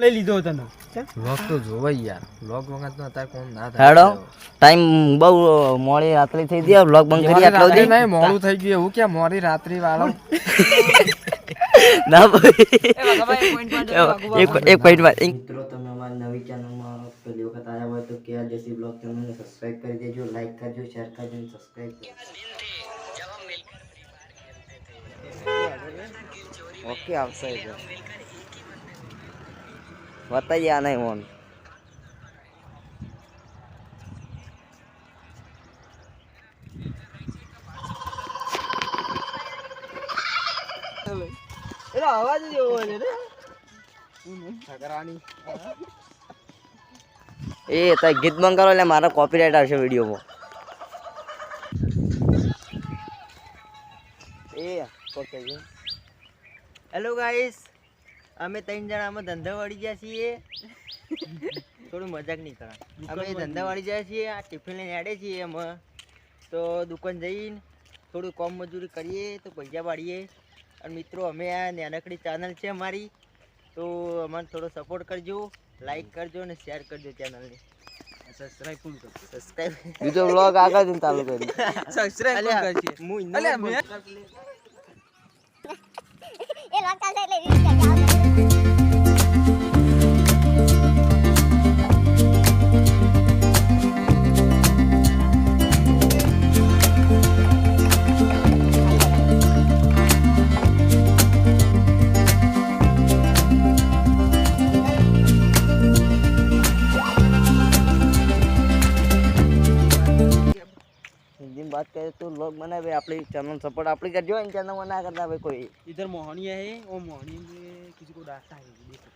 લઈ લીધો તને વ્લોગ તો જોવાય યાર. વ્લોગ વખત તો અત્યારે કોણ ના થાય. હેડો ટાઈમ બહુ મોડી રાત્રે થઈ ગઈ. વ્લોગ બંધ કરી આટલો દી નહીં મોડું થઈ ગયું એવું કે મોડી રાત્રિ વાળો ના એક પોઈન્ટ માં મિત્રો તમે અમારી નવી ચેનલમાં પહેલી વખત આવ્યા હોય તો કે દેશી બ્લોગ ચેનલને સબસ્ક્રાઇબ કરી દેજો, લાઈક કરજો, શેર કરજો અને સબસ્ક્રાઇબ કરજો. ઓકે આવશે બતાઈએ આ નહીં ફોન એનો અવાજ જ એવો છે ને એ તો ગીત બંધ કરો એટલે મારા કોપીરાઇટ આવશે વિડીયોમાં. હેલો ગાઈસ, અમે 3 જણા અમે ધંધા વાળી ગયા છીએ. થોડું મજાક નહીં કરા, અમે ધંધા વાળી ગયા છીએ. આ ટિફિન લઈને આડે છીએ અમે તો દુકાન જઈને થોડું કામ મજૂરી કરીએ તો પૈસા પાડીએ. અને મિત્રો અમે આ નાનકડી ચેનલ છે અમારી, તો અમને થોડો સપોર્ટ કરજો, લાઈક કરજો અને શેર કરજો ચેનલને. સબસ્ક્રાઇબ પણ કરજો. સબસ્ક્રાઇબ બીજો વ્લોગ આગળ જઈને ચાલુ કરી સબસ્ક્રાઇબ પણ કરજો. હું એ લોક ચાલશે એટલે રીલ ચાલશે. बात करे तो लोग बना भाई अपनी चैनल सपोर्ट अपनी कर जो इन चैनल मना करता भाई कोई इधर मोहनिया है, वो मोहनी में किसी को डांटता है. देखो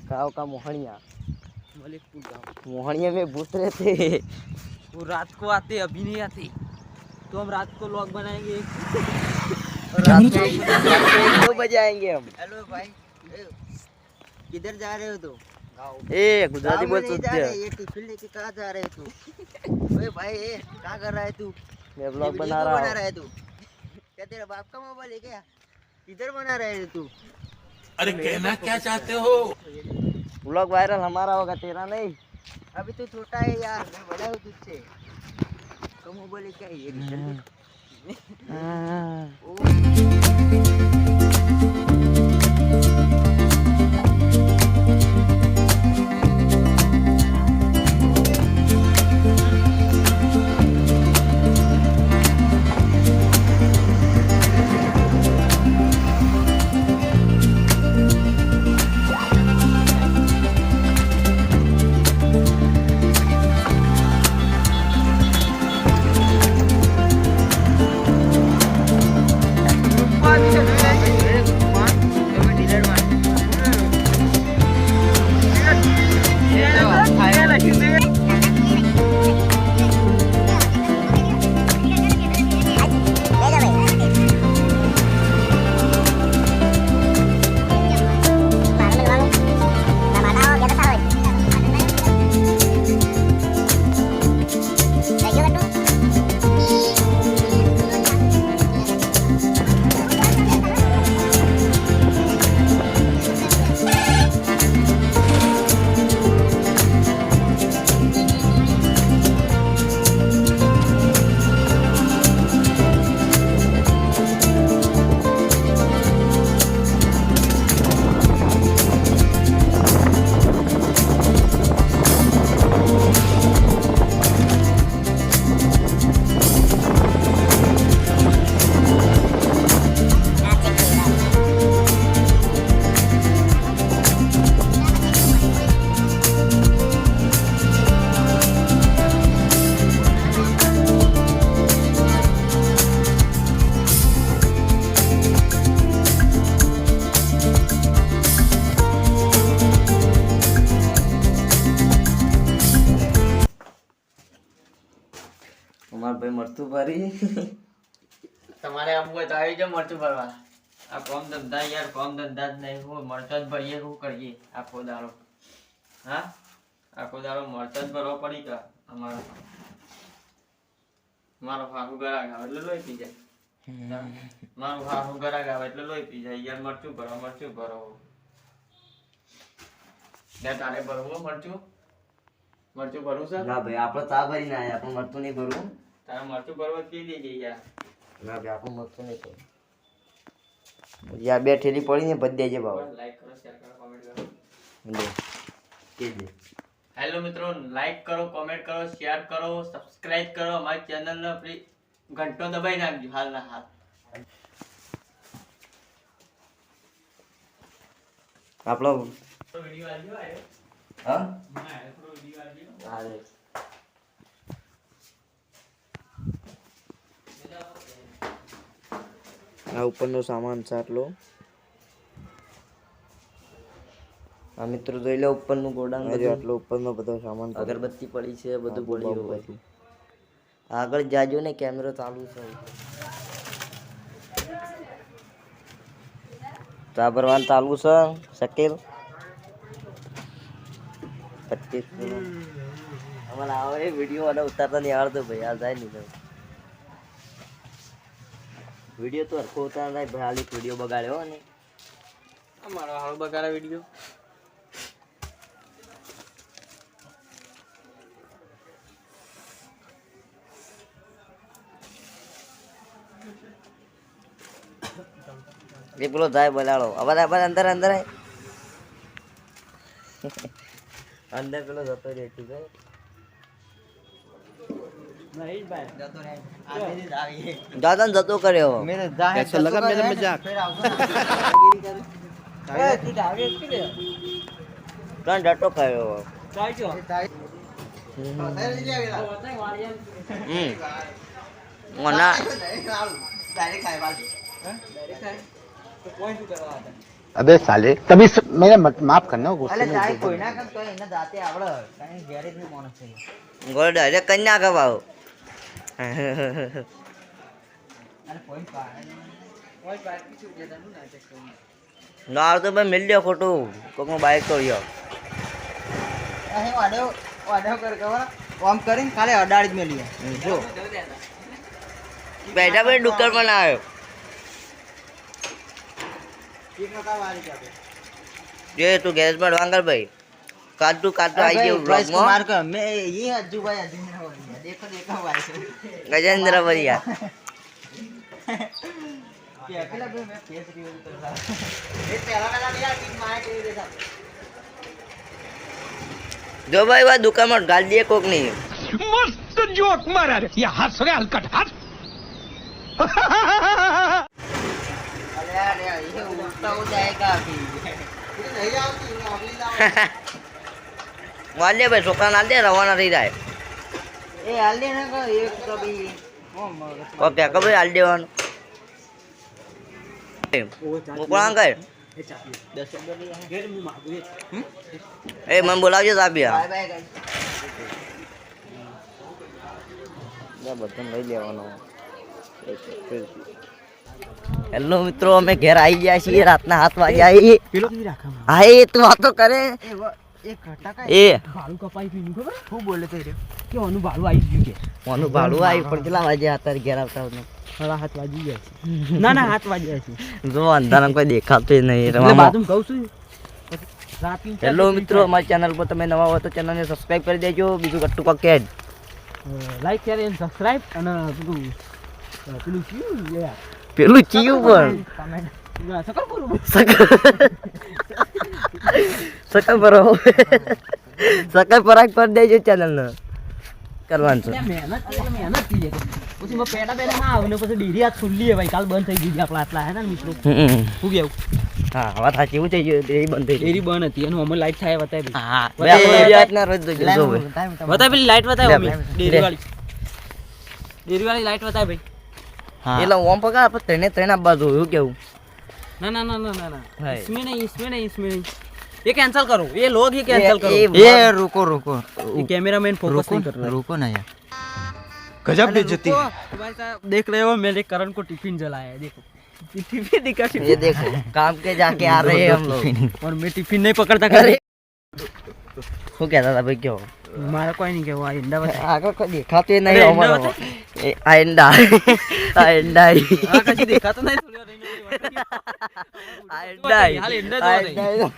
गाँव का मोहनिया, मलिकपुर गाँव. मोहनिया में भूत रहते, वो रात को आते, अभी नहीं आते. तो हम रात को व्लॉग बनाएंगे. रात को 2 बजे आएंगे हम. हेलो भाई, किधर जा रहे हो तुम? ए गुजराती बोल सकते हैं. ये टिफिन लेके कहाँ जा रहे हो तू? ओए भाई, ए क्या कर रहा है तू? मैं व्लॉग बना रहा हूँ. है तू? क्या तेरा बाप का मोबाइल है क्या? किधर बना रहे है तू? अरे कहना क्या चाहते हो? व्लॉग वायरल हमारा होगा, तेरा नहीं. अभी तो छोटा है यार, मैं बड़ा हूँ तुझसे. तो मोबाइल क्या है ये? અમાર ભાઈ મરતું ભરી તમારે આવું હોય તો આવી જાવ મરચું ભરવા. આ કોમ ધંધા યાર, કોમ ધંધા જ નહીં હોય, મરચા જ ભરીએ. શું કરીએ આખો દાડો? હા, આખો દાડો મરચા જ ભરવા પડી કા અમારો. મારો હાહુ ગળા ગાવ એટલે લોહી પી જાય. મારું હાહુ ગળા ગાવ એટલે લોહી પી જાય યાર. મરચું ભરો, મરચું ભરો. ને તારે ભરવું મરચું ભરવું છે ના ભાઈ આપણે ચા ભરીને આયા, આપણે મરતું નહીં ભરવું. તારે મરચું ભરવા કહી દેજે યાર. ના ભાઈ આપણું મરતું નહીં ભરવું. યાર બે ઠેલી પડી ને ભરી દેજે ભાવ. લાઈક કરો, શેર કરો, કોમેન્ટ કરો. લે કે દે. હેલો મિત્રો, લાઈક કરો, કોમેન્ટ કરો, શેર કરો, સબસ્ક્રાઇબ કરો, અમારી ચેનલને પ્લીઝ ઘંટો દબાઈ નાખજો હાલના હાલ. આપણો વિડિયો આવજો આયો. હા મને આયો થોડો વિડિયો આવજો. હા રે. આ ઉપરનો સામાન છે આટલો. આ મિત્રો જોઈ લો ઉપરનું ગોડાઉન, આટલો ઉપરનો બધો સામાન, અગરબત્તી પડી છે, બધું પડી ગયું. આગળ જાજો ને, કેમેરો ચાલુ છે. ચા ભરવાનું ચાલુ છે. શકેલ 25 કિલો અમારે આવે વિડીયો અને ઉતારતા નહીં આવડતો ભાઈ. આ જાય નહીં વિડીયો તો હરખો ઉતાર થાય ભાઈ. હાલી વિડીયો બગાડ્યો ને અમારો હાલ બગાડા વિડિયો. એ પેલો જાય બોલાડો. હવે અંદર અંદર આય. અંદર પેલો જતો રહે છે ભાઈ. નહીં ભાઈ જતો રહે આજે જ આવી દાદા જતો કર્યો. મેરે જાહે ऐसा लगा मेरे मजाक. ફેર આવજો એ તું ડાવે કે લે ત્રણ ડટો કર્યો. ચાલજો મોના ડાયરેક્ટ ખાય બાજુ ડાયરેક્ટ ખાય તો કોઈ શું કરવા હતા अबे साले तभी मेरा माफ करना गुस्से અલે में ચાય કોઈ ના કર તો એને જાતે આવડે કાઈ ગેરેજ નું માણસ છે ગોળ ડાયરેક્ટ કઈ નાખે ભાવ. અને પોઈન્ટ પાડે પોઈન્ટ પાડ શું જતા નું નાટક કરી ના આવતો ભાઈ મિલ લ્યો ખોટું કોકનો બાઈક તોડ્યો. આ હે વાડો કર કવર ઓમ કરીને ખાલી અડાડી જ મેલી જો બેઠા ભાઈ ડુક્કર પણ આવ્યો. એક નકા વાળી જાતે જે તું ગેરેજ માં વાંગર ભાઈ કાટું આવી ગયું પ્રાઇસ બ્લોગમાં. માર કર મે ये अज्जू भाई अज्जू मेरा वाली देखो देखो भाई ગજેન્દ્ર ભૈયા कि अकेला भी मैं फेस रिव्यू कर रहा ये पहला वाला मेरा टीम मार के दे था જો ભાઈ વા દુકાનમાં ગાલ દે કોક નહીં. मस्त जोक मारा रे ये हंस रे हलकट हंस. अरे अरे ये उल्टा हो जाएगा अभी ये नहीं आती मैं अगली दाव વાલ દે ભાઈ છોકરા ના દે રવાના થઈ જાય. ए हाल दे ना का एक कभी ओ मगज ઓકે ખબર હાલ દેવાનું. મોકળા કર 10 रुपए ले गेट में मागू એ મને બોલાવજો સાબિયા. बाय बाय गाइस બધું લઈ લેવાનો. હેલો મિત્રો, અમે ઘેર આવી ગયા છીએ. રાતના 7 વાગ્યા. पेलो नहीं रखा હા એ તું વાતો કરે. ए वो एक घटा का એ भालू का पाइप नहीं खबर खूब बोले थे रे कि ओनु भालू आई गયું કે મોનું ભાડું આવ્યું પણ કેટલા વાગ્યા અત્યારે ઘેર આવતા હતા? 7:30 વાગી ગયા છે ના ના 7 વાગ્યા છે જો અંધારામાં કોઈ દેખાતું નહીં. એટલે રવામાં. બાજુમાં કહું છું રાતની હેલો મિત્રો, અમારી ચેનલ પર તમે નવા હોય તો ચેનલને સબસ્ક્રાઇબ કરી દેજો. બીજું કટ્ટુ કોક કે લાઈક શેર એન્ડ સબસ્ક્રાઇબ અને પેલું શું યાર પેલું ચીયું પણ કમેન્ટ સકર બોલું સકલ પર સકલ પરાગ કરી દેજો ચેનલને કરવાનું છે. મહેનત થી પછી મેં પેડા પેડા ના આવે ને પછી ડેરી આજ ખુલ્લી હે ભાઈ કાલ બંધ થઈ ગઈ આપણા આટલા હે ને મિત્રો શું કેવું હા વાત સાચી. એવું થઈ ગયું એ બંધ થઈ ગઈ. ડેરી બંધ હતી અને અમે લાઈટ થાય બતાવી હા રાતના રોજ જોજો જો ભાઈ. બતાવી પેલી લાઈટ બતાવી અમે લે. ડેરી વાળી લાઈટ બતાવી ભાઈ એટલે ઓમ પગાર આપણે ત્રણે ત્રણ આપવા જો. એવું કેવું? ना ना ना ना ना ना है। इसमें नहीं ये कैंसिल करो ये लोग ये कैंसिल करो ये रुको ये कैमरामैन फोकस नहीं कर रहा रुको ना यार. गजब बेइज्जती है. भाई साहब देख रहे हो मेरे करण को टिफिन जलाया है देखो टिफिन दिखा ये टिफिन देखो काम के जाके आ रहे हैं हम लोग. और मैं टिफिन नहीं पकड़ता कर શું કહેતા હતા ભાઈ? કયો हमारा कोई नहीं क्या हुआ इंदा बता આગળ કોઈ દેખાતું નહીં અરે, અમારો. એમને એ આ એંડા આ એંડા આ કશું દેખાતું નહીં થોડી વાર રહીને આ એંડા હાલ એંડા આ જોવા એંડા.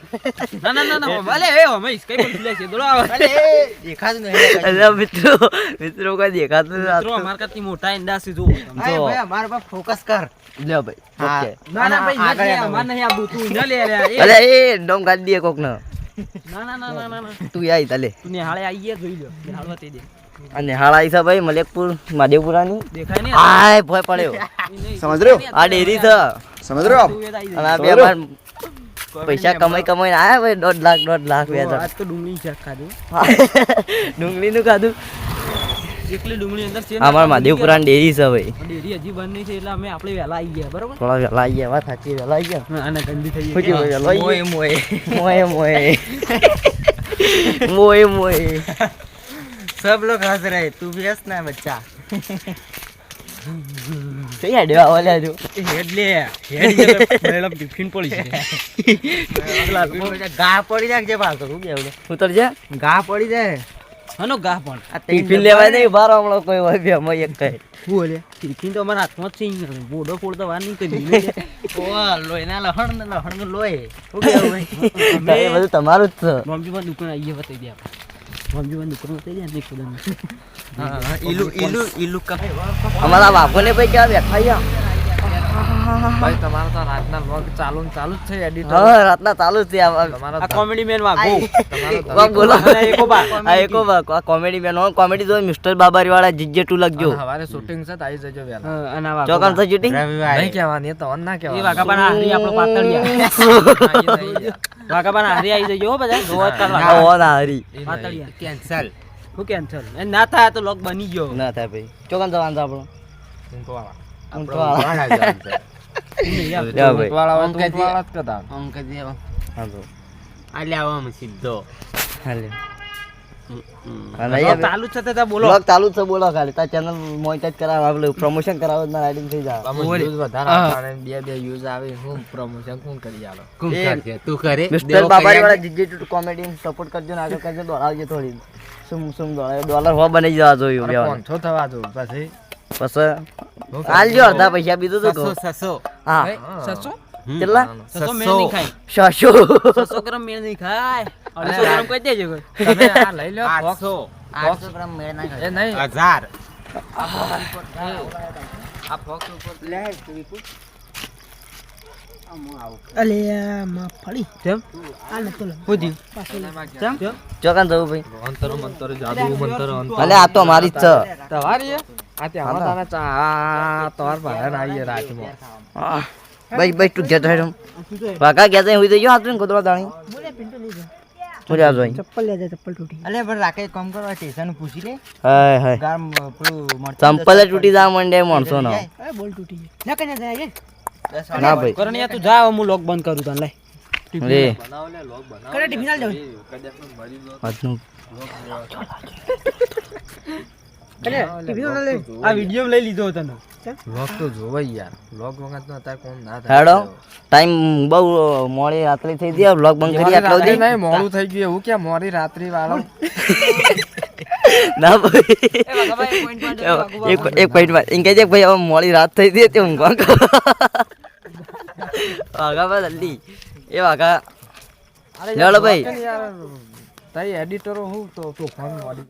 ના ભલે એ હમેશ કઈ પણ ભૂલે છે દોડો આવે અલે દેખાતું નહીં અરે મિત્રો કોઈ દેખાતું મિત્રો નથી. અમાર કરતી મોટા એંડા છે જો ભાઈ ભાઈ અમારા પર ફોકસ કર લ્યો ભાઈ હા. ઓકે. ના ભાઈ આગળ નથી આવો. અમાર નહીં આબુ તું ન લે રે એ અરે એ ડોમ કાઢી દે કોક ને ના તું આઈ તાલે તું નિહાળે આઈએ જોઈ લો નિહાળવા તે દે અને હાળા આઈ છે ભાઈ મલેકપુર માદેવપુરાની દેખાય નહીં આય ભય પડ્યો સમજ રહ્યો આ ડેરી છે સમજ રહ્યો અને આ બે અમાર પૈસા કમાઈને આયા ભાઈ 1.5 લાખ વ્યાજ આજ તો ડુંગળી શાક ખાધું ડુંગળીનું ખાધું એકલી ડુંગળી અંદર છે અમાર માદેવપુરાની ડેરી છે ભાઈ ડેરી હજી બંધ નહીં છે એટલે અમે આપણે વહેલા આવી ગયા બરોબર થોડા વહેલા આવી ગયા વાત સાચી વહેલા આવી ગયા અને ગંદી થઈ શું ગઈ થયું વહેલા આવી ગયા? મોએ सब लोग हंस रहे तू भी हंस ना बच्चा કઈ હેડ્યો આવા જો હેડ લે હેડ મેડમ ટિફિન પડી છે ઘા પડી જાય જે પાછો શું કેવું ઉતર જા ઘા પડી જાય હનો ગાહ પણ આ ટિફિન લેવાય નહીં બાર હમણાં કોઈ હોય બે અમે એક કઈ શું બોલે ટિફિન તો અમારા હાથમાં જ છે બોડો ફોડતો વાર નહીં કરી ઓ લોહી ના લહણ લોહી શું કેવું ભાઈ એ બધું તમારું જ છે મમ્મીમાં દુકાન આવીએ બતાવી દે આપણે મમ્મીમાં દુકાન બતાવી દે ને ખુદા હા ઈલુ ઈલુ ઈલુ કા અમારા બાપુને ભાઈ ક્યાં બેઠા અહીંયા ભાઈ તમારો તો રાતના વ્લોગ ચાલુ જ છે એડિટર હા રાતના ચાલુ જ છે આ કોમેડી મેન વાગો વાહ, બોલો એકો બા આ એકો આ કોમેડી મેન કોમેડી જો મિસ્ટર બાબારી વાળા જીજે ટુ લખજો હવારે શૂટિંગ છે તો આવી જજો વહેલા અને આ ચોકન છે શૂટિંગ નહીં કહેવાની એ તો અન ના એ કહેવાની વાઘાબાન હારી આપણો પાતળિયા વાઘાબાન હારી આવી જજો હો બધા જોવા જ કરવા ઓ ના હરી પાતળિયા કેન્સલ હું કેન્સલ એ ના થાય તો લોક બની ગયો ના થાય ભાઈ ચોકન જવાનું છે આપણો ઊંટવાળા. ઊંટવાળા. યાર લ્યો ભાઈ ઊંટવાળા હોય તો ઊંટવાળા જ કહેતા. અંક દેવ હા તો આલે આવા સીધો હાલે વ્લોગ ચાલુ જ છે તો બોલો બ્લોગ ચાલુ જ છે બોલો ખાલી તાર ચેનલ મોનિટાઈઝ કરાવ આપણે પ્રમોશન કરાવો ના રાઇડિંગ થઈ જાય આમાં views વધારે આવતા અને બે views આવે હું promotion કોણ કરી આલો તું કરે મિસ્ટર બાબારી વાળા જીજે ટુ કોમેડી સપોર્ટ કરજો ને આગળ કરજો દોડાવજો થોડી સુમ દોડાવે ડોલર હો બની જવા જોયું અને લેવાનું 500 થવા દો પછી પછી આલજો અડધા પૈસા બીજું તો કહો સસો હા સસો કેટલા સસો મેળ નહીં ખાય 600 સસો ગ્રામ મેળ નહીં ખાય 250 ગ્રામ કહી દેજો કોઈ તમે આ લઈ લો 800 ગ્રામ મેળ ના એ નહીં 1000 આ ફોક્સ ઉપર લે વિપુલ અલે માં ફળી કેમ આ ન તો હું દી કેમ ચોકાન જવું ભાઈ અંતર મંતર જાદુ મંતર અંતર અલે આ તો મારી જ છે તમારી આ તે આમાં તારા ચા તોર ભાડા ના આવીએ રાતમાં હા. ભાઈ તું જતો હેડમ વાકા ગયા તઈ હોઈ જજો હાથ કોતરા દાણી બોલે આ જોઈ અલે પણ રાકે કામ કરવા સ્ટેશન પૂછી લે હાય હાય ગામ પેલું ચંપલ તૂટી જા મંડે માણસો નો ના ભાઈ કરણિયા તું જા હું લોક બંધ કરું તને લે લે કરે ટિફિન આલ જાવ આજનું આ વિડિયો લઈ લીધો તને લોક તો જોવાય યાર લોક વખત તો અત્યારે કોણ ના હેડો ટાઈમ બહુ મોડી રાત્રે થઈ ગયા બ્લોગ બંધ કરી આટલો દી નહીં મોડું થઈ ગયું એવું કે મોડી રાત્રિ વાળો ના ભાઈ એક પોઈન્ટ માં એમ કહે છે ભાઈ હવે મોડી રાત થઈ ગઈ તે ઊંઘવા વાઘા બા જલ્દી એ વાઘા લેવડો ભાઈ યાર તારી એડિટરો હું તો ફોન મોડી